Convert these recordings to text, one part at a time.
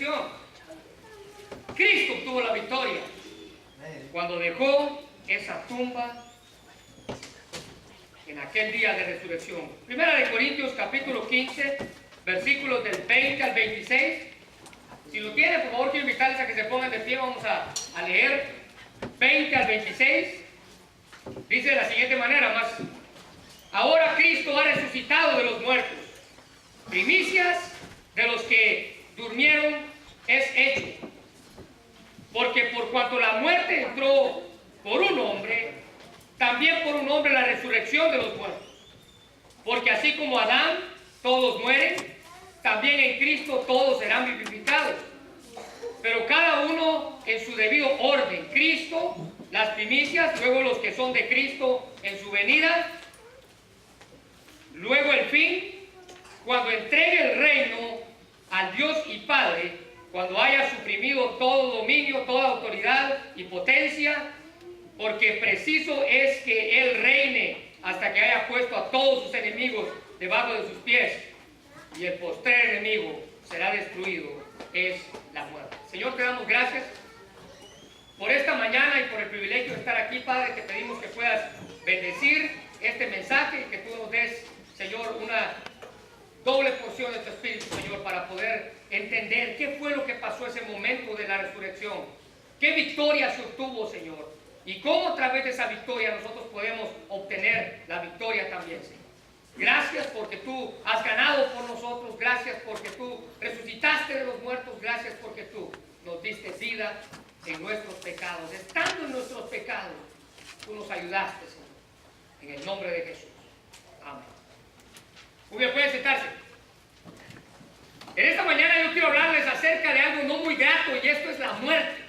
resurrección. Cristo obtuvo la victoria cuando dejó esa tumba en aquel día de resurrección. Primera de Corintios capítulo 15, versículos del 20 al 26. Si lo tienen, por favor, quiero invitarles a que se pongan de pie. Vamos a leer 20 al 26. Dice de la siguiente manera: más ahora Cristo ha resucitado de los muertos, primicias de los que durmieron es hecho. Porque por cuanto la muerte entró por un hombre, también por un hombre la resurrección de los muertos. Porque así como Adán todos mueren, también en Cristo todos serán vivificados. Pero cada uno en su debido orden. Cristo, las primicias, luego los que son de Cristo en su venida, luego el fin, cuando entregue el reino al Dios y Padre, cuando haya suprimido todo dominio, toda autoridad y potencia, porque preciso es que Él reine hasta que haya puesto a todos sus enemigos debajo de sus pies, y el postrer enemigo será destruido, es la muerte. Señor, te damos gracias por esta mañana y por el privilegio de estar aquí, Padre. Te pedimos que puedas bendecir este mensaje y que tú nos des, Señor, una doble porción de tu Espíritu, Señor, para poder entender qué fue lo que pasó ese momento de la resurrección, qué victoria se obtuvo, Señor, y cómo a través de esa victoria nosotros podemos obtener la victoria también, Señor. Gracias porque tú has ganado por nosotros, gracias porque tú resucitaste de los muertos, gracias porque tú nos diste vida en nuestros pecados. Estando en nuestros pecados, tú nos ayudaste, Señor, en el nombre de Jesús. Amén. Muy bien, pueden sentarse. En esta mañana yo quiero hablarles acerca de algo no muy grato, y esto es la muerte.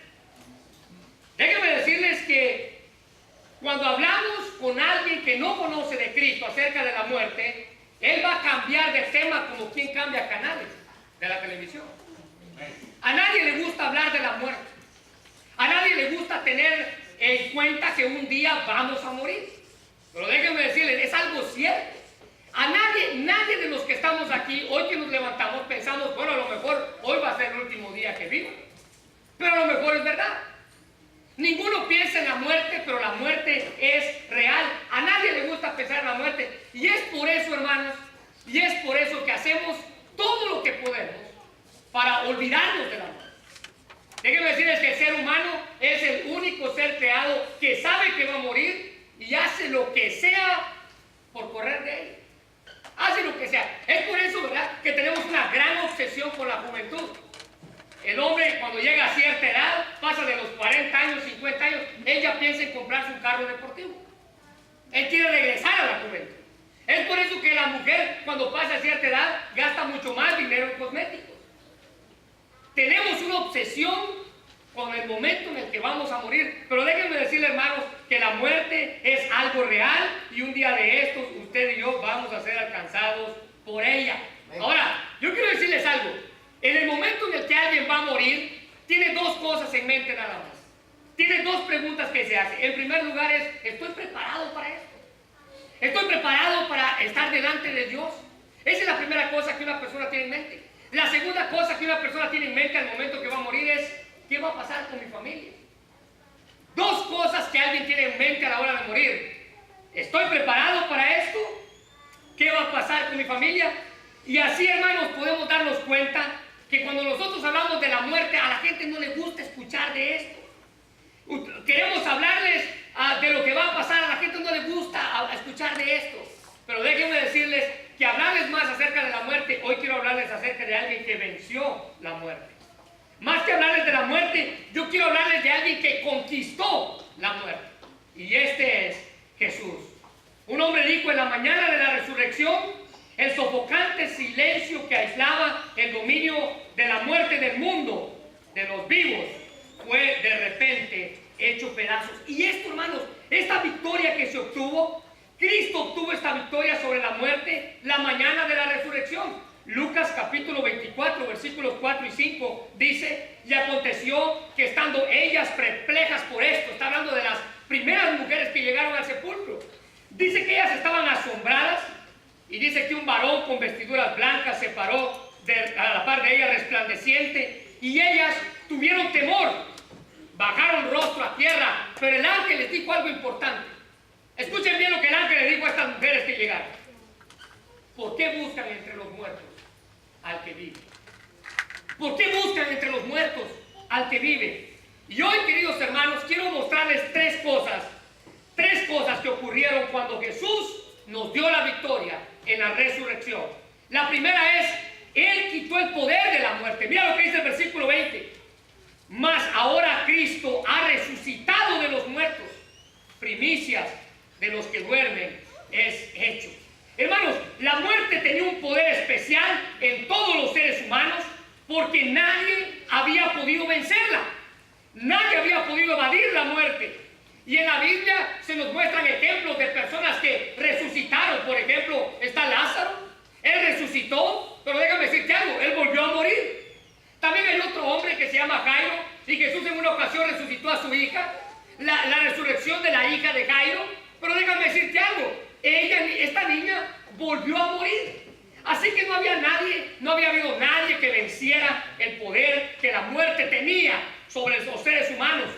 Déjenme decirles que cuando hablamos con alguien que no conoce de Cristo acerca de la muerte, él va a cambiar de tema como quien cambia canales de la televisión. A nadie le gusta hablar de la muerte. A nadie le gusta tener en cuenta que un día vamos a morir. Pero déjenme decirles, es algo cierto. A nadie de los que estamos aquí, hoy que nos levantamos, pensamos, bueno, a lo mejor hoy va a ser el último día que vivo. Pero a lo mejor es verdad. Ninguno piensa en la muerte, pero la muerte es real. A nadie le gusta pensar en la muerte. Y es por eso, hermanos, y es por eso que hacemos todo lo que podemos para olvidarnos de la muerte. Déjenme decirles que el ser humano es el único ser creado que sabe que va a morir y hace lo que sea por correr de él. Hace lo que sea. Es por eso, ¿verdad?, que tenemos una gran obsesión por la juventud. El hombre, cuando llega a cierta edad, pasa de los 40 años, 50 años, él ya piensa en comprarse un carro deportivo. Él quiere regresar a la juventud. Es por eso que la mujer, cuando pasa a cierta edad, gasta mucho más dinero en cosméticos. Tenemos una obsesión con el momento en el que vamos a morir. Pero déjenme decirles, hermanos, que la muerte es algo real y un día de estos, usted y yo vamos a ser alcanzados por ella. Ahora, yo quiero decirles algo. En el momento en el que alguien va a morir, tiene dos cosas en mente nada más. Tiene dos preguntas que se hacen. En primer lugar es, ¿estoy preparado para esto? ¿Estoy preparado para estar delante de Dios? Esa es la primera cosa que una persona tiene en mente. La segunda cosa que una persona tiene en mente al momento que va a morir es, ¿qué va a pasar con mi familia? Dos cosas que alguien tiene en mente a la hora de morir. ¿Estoy preparado para esto? ¿Qué va a pasar con mi familia? Y así, hermanos, podemos darnos cuenta que cuando nosotros hablamos de la muerte, a la gente no le gusta escuchar de esto. Queremos hablarles de lo que va a pasar, a la gente no le gusta escuchar de esto. Pero déjenme decirles que hablarles más acerca de la muerte, hoy quiero hablarles acerca de alguien que venció la muerte. Más que hablarles de la muerte, yo quiero hablarles de alguien que conquistó la muerte. Y este es Jesús. Un hombre dijo en la mañana de la resurrección, el sofocante silencio que aislaba el dominio de la muerte del mundo, de los vivos, fue de repente hecho pedazos. Y esto, hermanos, esta victoria que se obtuvo, Cristo obtuvo esta victoria sobre la muerte la mañana de la resurrección. Lucas capítulo 24, versículos 4 y 5 dice, y aconteció que estando ellas perplejas por esto, está hablando de las primeras mujeres que llegaron al sepulcro, dice que ellas estaban asombradas. Y dice que un varón con vestiduras blancas se paró a la par de ella resplandeciente y ellas tuvieron temor, bajaron rostro a tierra, pero el ángel les dijo algo importante. Escuchen bien lo que el ángel le dijo a estas mujeres que llegaron. ¿Por qué buscan entre los muertos al que vive? ¿Por qué buscan entre los muertos al que vive? Y hoy, queridos hermanos, quiero mostrarles tres cosas que ocurrieron cuando Jesús nos dio la victoria en la resurrección. La primera es, Él quitó el poder de la muerte. Mira lo que dice el versículo 20. Mas ahora Cristo ha resucitado de los muertos, primicias de los que duermen es hecho. Hermanos, la muerte tenía un poder especial en todos los seres humanos porque nadie había podido vencerla. Nadie había podido evadir la muerte. Y en la Biblia se nos muestran ejemplos de personas que resucitaron. Por ejemplo, está Lázaro. Él resucitó, pero déjame decirte algo, él volvió a morir. También hay otro hombre que se llama Jairo, y Jesús en una ocasión resucitó a su hija, la resurrección de la hija de Jairo. Pero déjame decirte algo, esta niña volvió a morir. Así que no había habido nadie que venciera el poder que la muerte tenía sobre los seres humanos.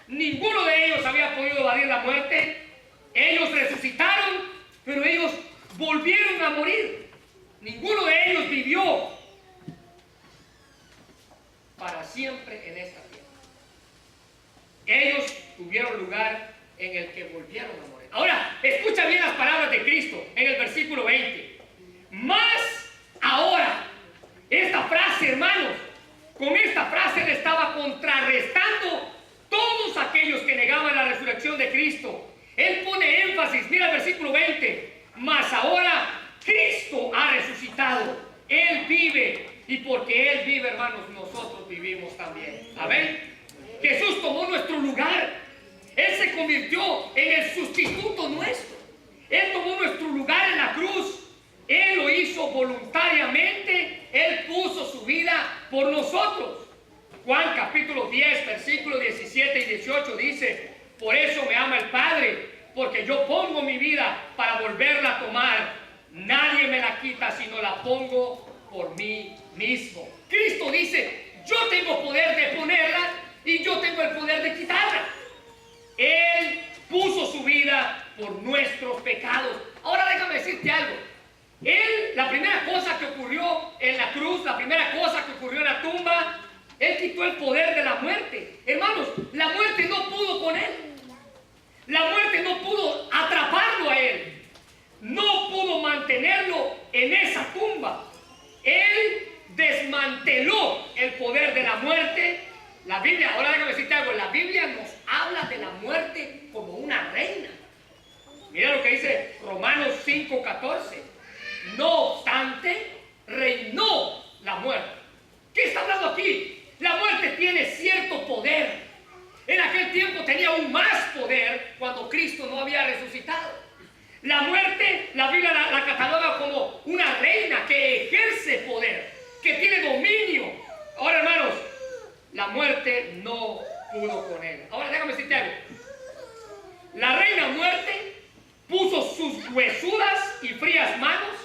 Ninguno de ellos había podido evadir la muerte. Ellos resucitaron, pero ellos volvieron a morir. Ninguno de ellos vivió para siempre en esta tierra. Ellos tuvieron lugar en el que volvieron a morir. Ahora, escucha bien las palabras de Cristo en el versículo 20. Más ahora, esta frase, hermanos, con esta frase él estaba contrarrestando todos aquellos que negaban la resurrección de Cristo. Él pone énfasis, mira el versículo 20. Mas ahora Cristo ha resucitado, Él vive, y porque Él vive, hermanos, nosotros vivimos también. Amén. Jesús tomó nuestro lugar. Él se convirtió en el sustituto nuestro. Él tomó nuestro lugar en la cruz. Él lo hizo voluntariamente. Él puso su vida por nosotros. Juan capítulo 10, versículos 17 y 18 dice: por eso me ama el Padre, porque yo pongo mi vida para volverla a tomar. Nadie me la quita, sino la pongo por mí mismo. Cristo dice: yo tengo poder de ponerla y yo tengo el poder de quitarla. Él puso su vida por nuestros pecados. Ahora déjame decirte algo. La primera cosa que ocurrió en la cruz, la primera cosa que ocurrió en la tumba, Él quitó el poder de la muerte. Hermanos, la muerte no pudo con Él. La muerte no pudo atraparlo a Él. No pudo mantenerlo en esa tumba. Él desmanteló el poder de la muerte. La Biblia, ahora déjame decirte algo, la Biblia nos habla de la muerte como una reina. Mira lo que dice Romanos 5:14. No obstante, reinó la muerte. ¿Qué está hablando aquí? La muerte tiene cierto poder. En aquel tiempo tenía aún más poder cuando Cristo no había resucitado. La muerte, la Biblia la cataloga como una reina que ejerce poder, que tiene dominio. Ahora, hermanos, la muerte no pudo con él. Ahora déjame decirte algo. La reina muerte puso sus huesudas y frías manos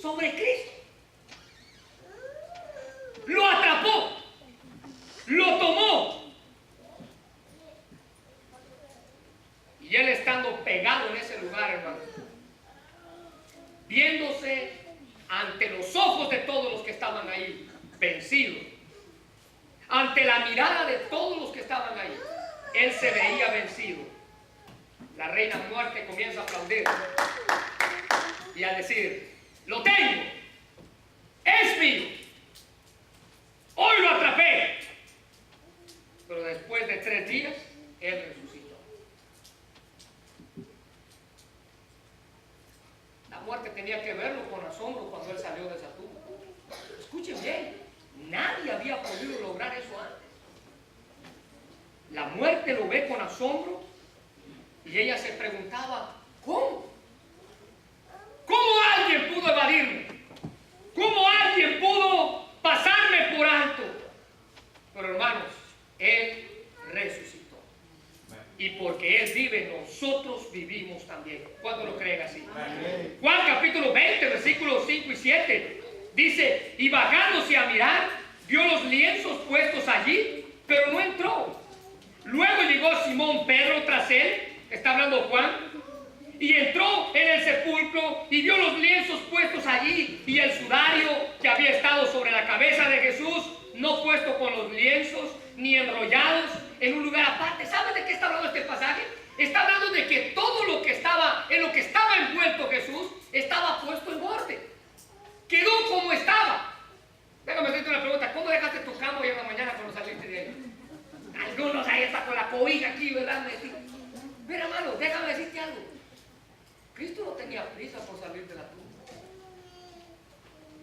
sobre Cristo. Lo atrapó, lo tomó. Y él estando pegado en ese lugar, hermano, viéndose ante los ojos de todos los que estaban ahí, vencido, ante la mirada de todos los que estaban ahí, él se veía vencido. La reina muerte comienza a aplaudir y a decir: lo tengo, es mío, hoy lo atrapé. Pero después de 3 días, él resucitó. La muerte tenía que verlo con asombro cuando él salió de esa tumba. Escuchen bien, nadie había podido lograr eso antes. La muerte lo ve con asombro y ella se preguntaba: ¿cómo? ¿Cómo alguien pudo evadirme? ¿Cómo alguien pudo pasarme por alto? Pero hermanos, Él resucitó. Y porque Él vive, nosotros vivimos también. ¿Cuántos lo creen así? Amén. Juan capítulo 20, versículos 5 y 7 dice: y bajándose a mirar, vio los lienzos puestos allí, pero no entró. Luego llegó Simón Pedro tras él, está hablando Juan, y entró en el sepulcro y vio los lienzos puestos allí y el sudario que había estado sobre la cabeza de Jesús, no puesto con los lienzos ni enrollados en un lugar aparte. ¿Saben de qué está hablando este pasaje? Está hablando de que todo lo que estaba, en lo que estaba envuelto Jesús, estaba puesto en orden. Quedó como estaba. Déjame hacerte una pregunta. ¿Cómo dejaste tu cama hoy en la mañana cuando saliste de ahí? Algunos ahí están con la cobija aquí, ¿verdad? Mira, hermano, déjame decirte algo. Cristo no tenía prisa por salir de la tumba.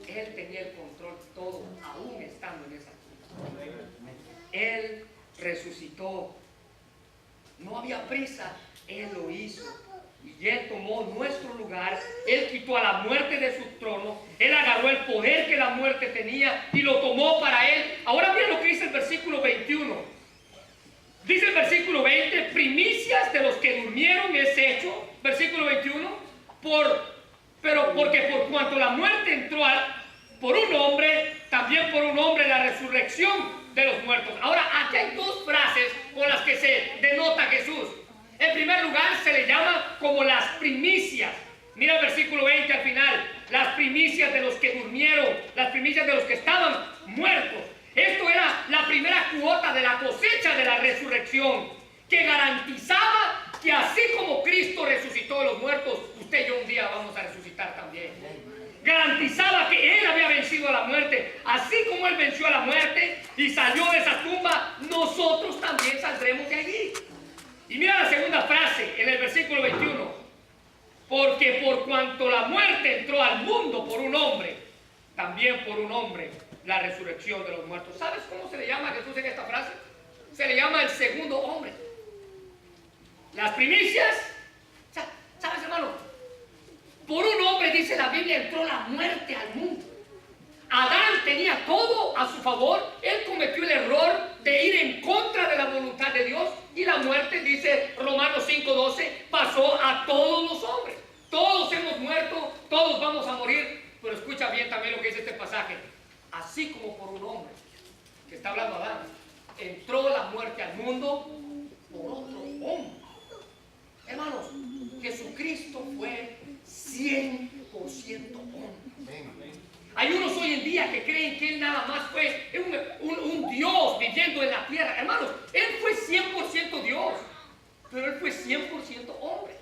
Él tenía el control todo, aún estando en esa tumba. Él resucitó. No había prisa, Él lo hizo. Y Él tomó nuestro lugar. Él quitó a la muerte de su trono. Él agarró el poder que la muerte tenía y lo tomó para Él. Ahora mira lo que dice el versículo 21. Dice el versículo 20, primicias de los que durmieron es hecho. Versículo 21, pero porque por cuanto la muerte entró por un hombre, también por un hombre la resurrección de los muertos. Ahora, aquí hay dos frases con las que se denota Jesús. En primer lugar, se le llama como las primicias. Mira el versículo 20 al final. Las primicias de los que durmieron, las primicias de los que estaban muertos. Esto era la primera cuota de la cosecha de la resurrección, que garantizaba que así como Cristo resucitó de los muertos, usted y yo un día vamos a resucitar también. Garantizaba que Él había vencido a la muerte. Así como Él venció a la muerte y salió de esa tumba, nosotros también saldremos de allí. Y mira la segunda frase en el versículo 21. Porque por cuanto la muerte entró al mundo por un hombre, también por un hombre la resurrección de los muertos. ¿Sabes cómo se le llama a Jesús en esta frase? Se le llama el segundo hombre. Las primicias, ¿sabes, hermano? Por un hombre, dice la Biblia, entró la muerte al mundo. Adán tenía todo a su favor. Él cometió el error de ir en contra de la voluntad de Dios. Y la muerte, dice Romanos 5:12, pasó a todos los hombres. Todos hemos muerto, todos vamos a morir. Pero escucha bien también lo que dice este pasaje. Así como por un hombre, que está hablando Adán, entró la muerte al mundo por otro hombre. Hermanos, Jesucristo fue 100% hombre. Hay unos hoy en día que creen que Él nada más fue un Dios viviendo en la tierra. Hermanos, Él fue 100% Dios, pero Él fue 100% hombre.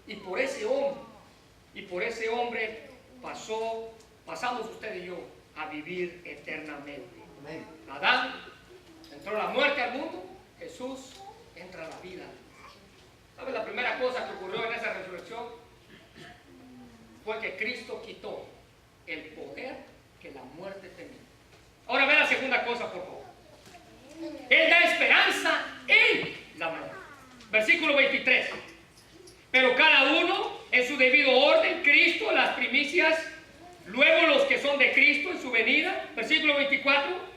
Y por ese hombre, pasamos usted y yo a vivir eternamente. Adán entró la muerte al mundo, Jesús entra a la vida. ¿Sabes la primera cosa que ocurrió en esa resurrección? Fue que Cristo quitó el poder que la muerte tenía. Ahora ve la segunda cosa, por favor. Él da esperanza en la muerte. Versículo 23. Pero cada uno en su debido orden, Cristo, las primicias, luego los que son de Cristo en su venida. Versículo 24.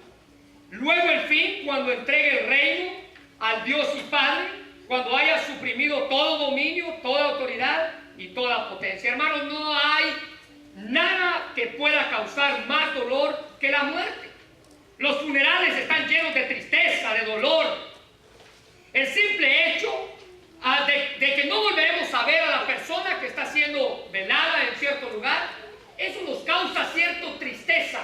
Luego el fin, cuando entregue el reino al Dios y Padre, cuando haya suprimido todo dominio, toda autoridad y toda potencia. Hermanos, no hay nada que pueda causar más dolor que la muerte. Los funerales están llenos de tristeza, de dolor. El simple hecho de que no volveremos a ver a la persona que está siendo velada en cierto lugar, eso nos causa cierta tristeza,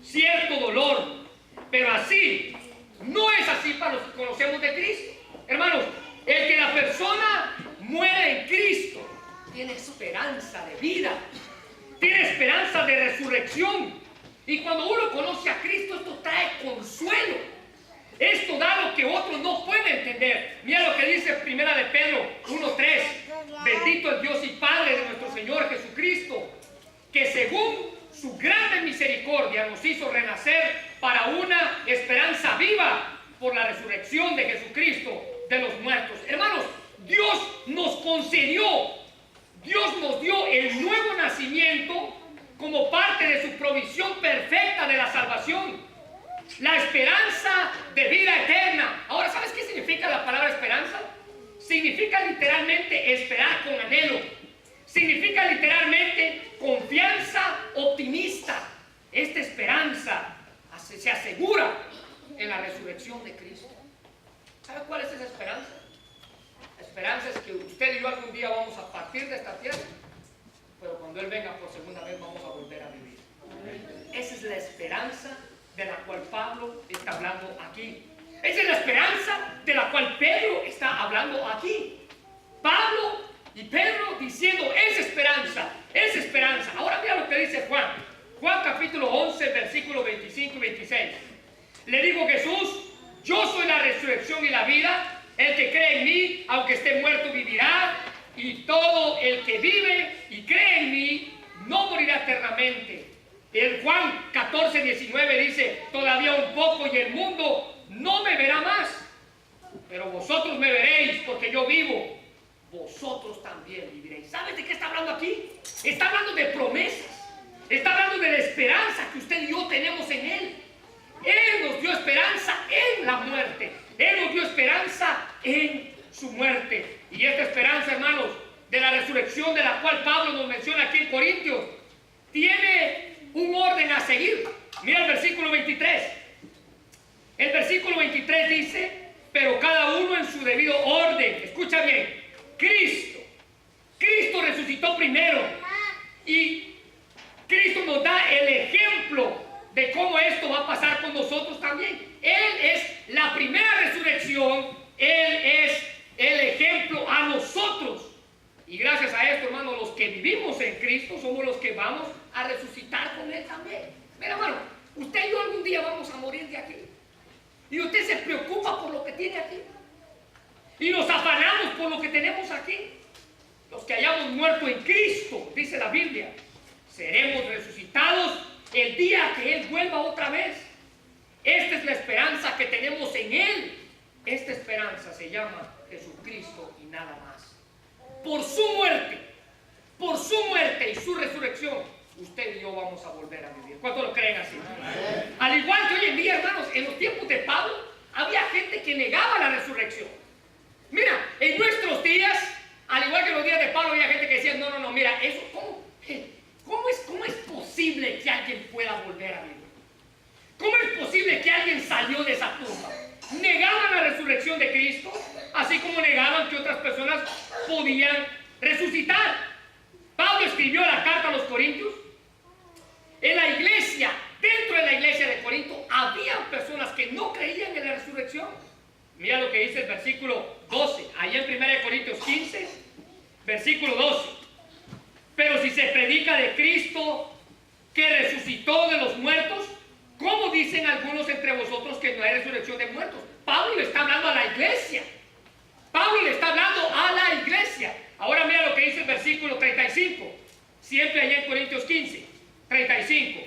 cierto dolor. Pero así, no es así para los que conocemos de Cristo. Hermanos, el que la persona muera en Cristo tiene esperanza de vida, tiene esperanza de resurrección. Y cuando uno conoce a Cristo, esto trae consuelo. Esto da lo que otros no pueden entender. Mira lo que dice Primera de Pedro 1:3. Bendito el Dios y Padre de nuestro Señor Jesucristo, que según su grande misericordia nos hizo renacer para una esperanza viva por la resurrección de Jesucristo de los muertos. Hermanos, Dios nos concedió, Dios nos dio el nuevo nacimiento como parte de su provisión perfecta de la salvación, la esperanza de vida eterna. Ahora, ¿sabes qué significa la palabra esperanza? Significa literalmente esperar con anhelo. Significa literalmente confianza optimista. Esta esperanza se asegura en la resurrección de Cristo. ¿Sabe cuál es esa esperanza? La esperanza es que usted y yo algún día vamos a partir de esta tierra, pero cuando Él venga por segunda vez vamos a volver a vivir. Esa es la esperanza de la cual Pablo está hablando aquí. Esa es la esperanza de la cual Pedro está hablando aquí. Pablo y Pedro diciendo esa esperanza, esa esperanza. Ahora mira lo que dice Juan. Juan capítulo 11, versículos 25 y 26. Le dijo Jesús: yo soy la resurrección y la vida. El que cree en mí, aunque esté muerto, vivirá. Y todo el que vive y cree en mí no morirá eternamente. El Juan 14, 19 dice: todavía un poco y el mundo no me verá más, pero vosotros me veréis, porque yo vivo, vosotros también viviréis. ¿Sabes de qué está hablando aquí? Está hablando de promesas. Está hablando de la esperanza que usted y yo tenemos en Él. Él nos dio esperanza en la muerte. Él nos dio esperanza en su muerte. Y esta esperanza, hermanos, de la resurrección de la cual Pablo nos menciona aquí en Corintios, tiene un orden a seguir. Mira el versículo 23. El versículo 23 dice: pero cada uno en su debido orden. Escucha bien. Cristo resucitó primero. Y Cristo nos da el ejemplo de cómo esto va a pasar con nosotros también. Él es la primera resurrección. Él es el ejemplo a nosotros. Y gracias a esto, hermanos, los que vivimos en Cristo somos los que vamos a resucitar con Él también. Mira, hermano, usted y yo algún día vamos a morir de aquí. Y usted se preocupa por lo que tiene aquí. Y nos afanamos por lo que tenemos aquí. Los que hayamos muerto en Cristo, dice la Biblia, seremos resucitados el día que Él vuelva otra vez. Esta es la esperanza que tenemos en Él. Esta esperanza se llama Jesucristo y nada más. Por su muerte y su resurrección, usted y yo vamos a volver a vivir. ¿Cuántos lo creen así? Al igual que hoy en día, hermanos, en los tiempos de Pablo, había gente que negaba la resurrección. Mira, en nuestros días, al igual que en los días de Pablo, había gente que decía: no, mira, eso, ¿cómo es posible que alguien pueda volver a vivir? ¿Cómo es posible que alguien salió de esa tumba? Negaban la resurrección de Cristo, así como negaban que otras personas podían resucitar. Pablo escribió la carta a los Corintios. En la iglesia, dentro de la iglesia de Corinto, había personas que no creían en la resurrección. Mira lo que dice el versículo 12, ahí en 1 Corintios 15, versículo 12. Pero si se predica de Cristo que resucitó de los muertos, ¿cómo dicen algunos entre vosotros que no hay resurrección de muertos? Pablo le está hablando a la iglesia. Pablo le está hablando a la iglesia. Ahora mira lo que dice el versículo 35. Siempre allá en Corintios 15, 35.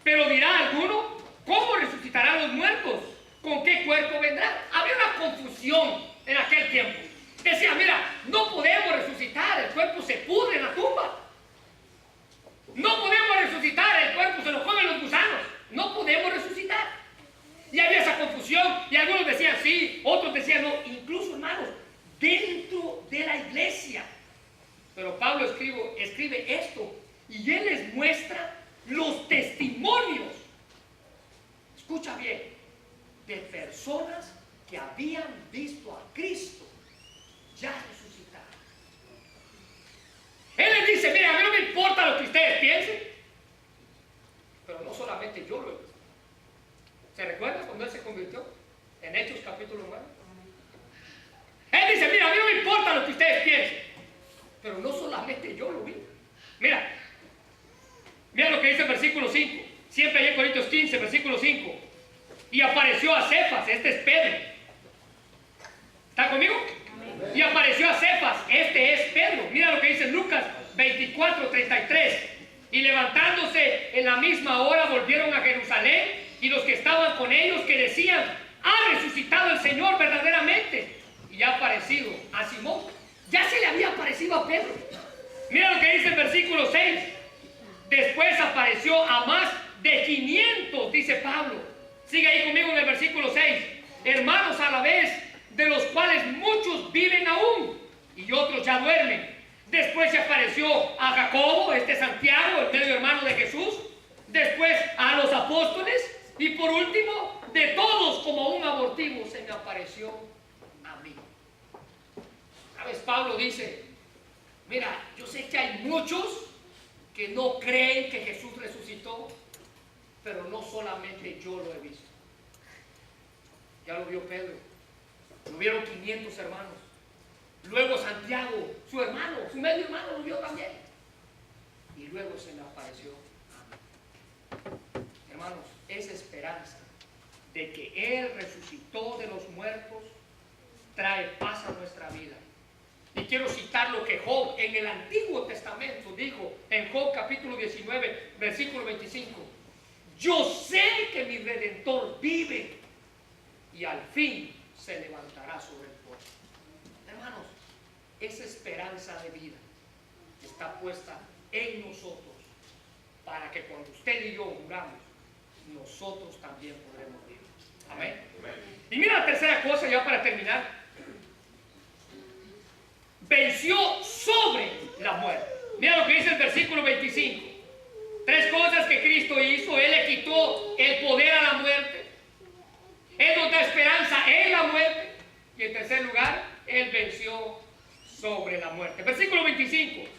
Pero dirá alguno: ¿cómo resucitarán los muertos? ¿Con qué cuerpo vendrán? Había una confusión en aquel tiempo. Decía: mira, no podemos resucitar, el cuerpo se pudre en la tumba. No podemos resucitar, el cuerpo se lo comen los gusanos. No podemos resucitar. Y había esa confusión, y algunos decían sí, otros decían no, incluso, hermanos, dentro de la iglesia. Pero Pablo escribe esto, y él les muestra los testimonios, escucha bien, de personas que habían visto a Cristo ya resucitado. Él les dice: mira, a mí no me importa lo que ustedes piensen, pero no solamente yo lo he visto. ¿Se recuerda cuando Él se convirtió? En Hechos capítulo 9. Él dice: mira, a mí no me importa lo que ustedes piensen, pero no solamente yo lo vi. Mira lo que dice el versículo 5. Siempre hay en Corintios 15, versículo 5. Y apareció a Cefas, este es Pedro. ¿Está conmigo? Y apareció a Cefas, este es Pedro. Mira lo que dice Lucas 24, 33. Y levantándose en la misma hora volvieron a Jerusalén, y los que estaban con ellos, que decían: ha resucitado el Señor verdaderamente, y ha aparecido a Simón. Ya se le había aparecido a Pedro. Mira lo que dice el versículo 6. Después apareció a más de 500, dice Pablo. Sigue ahí conmigo en el versículo 6. Hermanos a la vez, de los cuales muchos viven aún y otros ya duermen. Después se apareció a Jacobo, este Santiago, el medio hermano de Jesús. Después a los apóstoles. Y por último, de todos como un abortivo se me apareció a mí. ¿Sabes? Pablo dice, mira, yo sé que hay muchos que no creen que Jesús resucitó, pero no solamente yo lo he visto. Ya lo vio Pedro, lo vieron 500 hermanos. Luego Santiago, su hermano, su medio hermano lo vio también. Y luego se me apareció a mí. Hermanos, esa esperanza de que Él resucitó de los muertos trae paz a nuestra vida. Y quiero citar lo que Job en el Antiguo Testamento dijo en Job capítulo 19, versículo 25. Yo sé que mi Redentor vive y al fin se levantará sobre el polvo. Hermanos, esa esperanza de vida está puesta en nosotros para que cuando usted y yo juramos, nosotros también podremos vivir. Amén. Y mira la tercera cosa ya para terminar. Venció sobre la muerte. Mira lo que dice el versículo 25. Tres cosas que Cristo hizo. Él le quitó el poder a la muerte. Él nos da esperanza en la muerte. Y en tercer lugar, Él venció sobre la muerte. Versículo 25.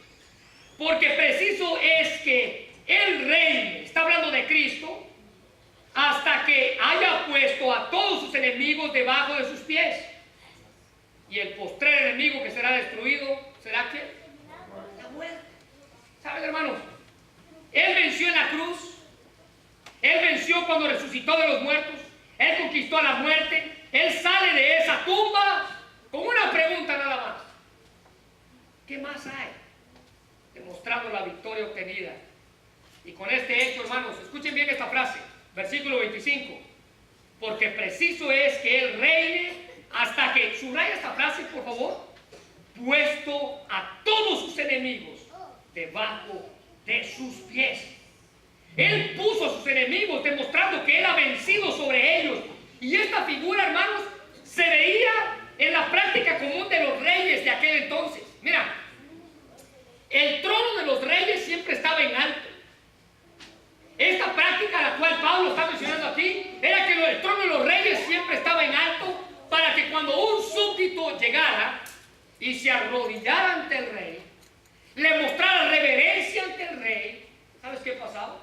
Porque preciso es que Él reine, está hablando de Cristo, hasta que haya puesto a todos sus enemigos debajo de sus pies. Y el postrer enemigo que será destruido, ¿será qué? La muerte. ¿Saben, hermanos? Él venció en la cruz. Él venció cuando resucitó de los muertos. Él conquistó a la muerte. Él sale de esa tumba con una pregunta nada más. ¿Qué más hay? Demostrando la victoria obtenida. Y con este hecho, hermanos, escuchen bien esta frase. Versículo 25. Porque preciso es que Él reine hasta que, subraya esta frase por favor, puesto a todos sus enemigos debajo de sus pies. Él puso a sus enemigos demostrando que Él ha vencido sobre ellos. Y esta figura, hermanos, se veía en la práctica común de los reyes de aquel entonces. Mira, el trono de los reyes siempre estaba en alto. Esta práctica, la cual Pablo está mencionando aquí, era que el trono de los reyes siempre estaba en alto, para que cuando un súbdito llegara y se arrodillara ante el rey, le mostrara reverencia ante el rey, ¿sabes qué pasaba?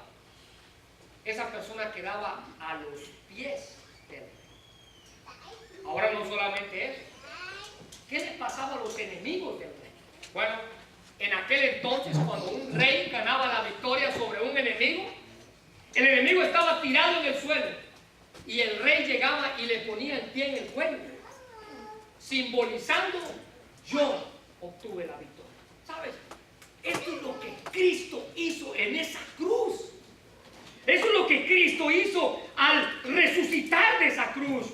Esa persona quedaba a los pies del rey. Ahora no solamente eso. ¿Qué le pasaba a los enemigos del rey? Bueno, en aquel entonces, cuando un rey ganaba la victoria sobre un enemigo, el enemigo estaba tirado en el suelo. Y el rey llegaba y le ponía el pie en el cuello, simbolizando: yo obtuve la victoria. ¿Sabes? Esto es lo que Cristo hizo en esa cruz. Eso es lo que Cristo hizo al resucitar de esa cruz.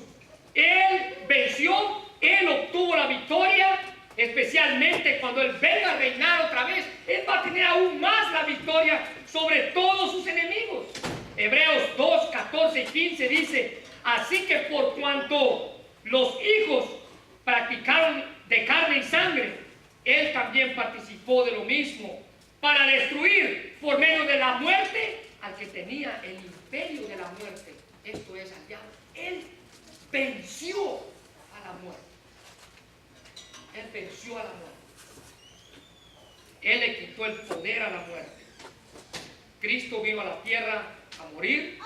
Él venció, Él obtuvo la victoria. Especialmente cuando Él venga a reinar otra vez, Él va a tener aún más la victoria sobre todos sus enemigos. Hebreos 2, 14 y 15 dice: así que por cuanto los hijos practicaron de carne y sangre, Él también participó de lo mismo, para destruir por medio de la muerte al que tenía el imperio de la muerte, esto es, al diablo. Él venció a la muerte. Él venció a la muerte. Él le quitó el poder a la muerte. Cristo vino a la tierra a morir,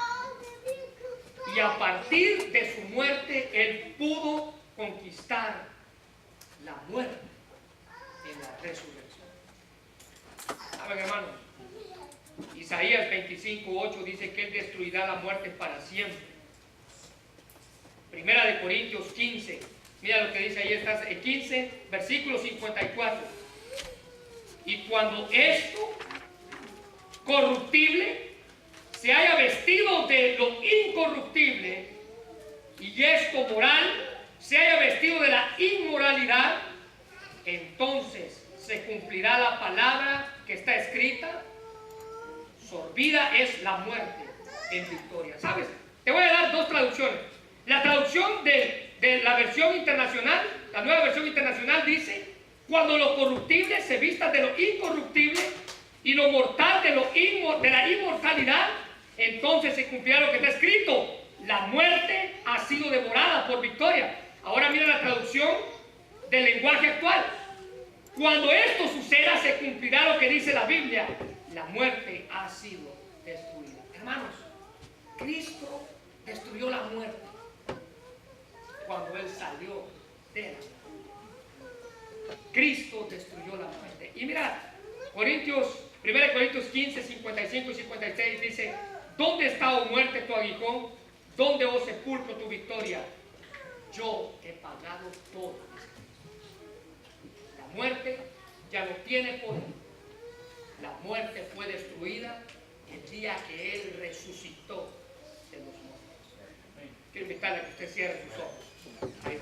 y a partir de su muerte Él pudo conquistar la muerte en la resurrección. ¿Saben, hermanos? Isaías 25:8 dice que Él destruirá la muerte para siempre. Primera de Corintios 15, mira lo que dice ahí, está en 15, versículo 54. Y cuando esto corruptible se haya vestido de lo incorruptible, y esto moral se haya vestido de la inmoralidad, entonces se cumplirá la palabra que está escrita: sorbida es la muerte en victoria. ¿Sabes? Te voy a dar dos traducciones. La traducción de la versión internacional, la nueva versión internacional, dice: cuando lo corruptible se vista de lo incorruptible y lo mortal de la inmortalidad, entonces se cumplirá lo que está escrito: la muerte ha sido devorada por victoria. Ahora mira la traducción del lenguaje actual. Cuando esto suceda, se cumplirá lo que dice la Biblia: la muerte ha sido destruida. Hermanos, Cristo destruyó la muerte cuando Él salió de la muerte. Cristo destruyó la muerte. Y mirad, 1 Corintios 15, 55 y 56 dice: ¿dónde está, oh muerte, tu aguijón? ¿Dónde, oh sepulcro, tu victoria? Yo he pagado todo. La muerte ya no tiene poder. La muerte fue destruida el día que Él resucitó de los muertos. Quiero invitarle a que usted cierre sus ojos. Ahí.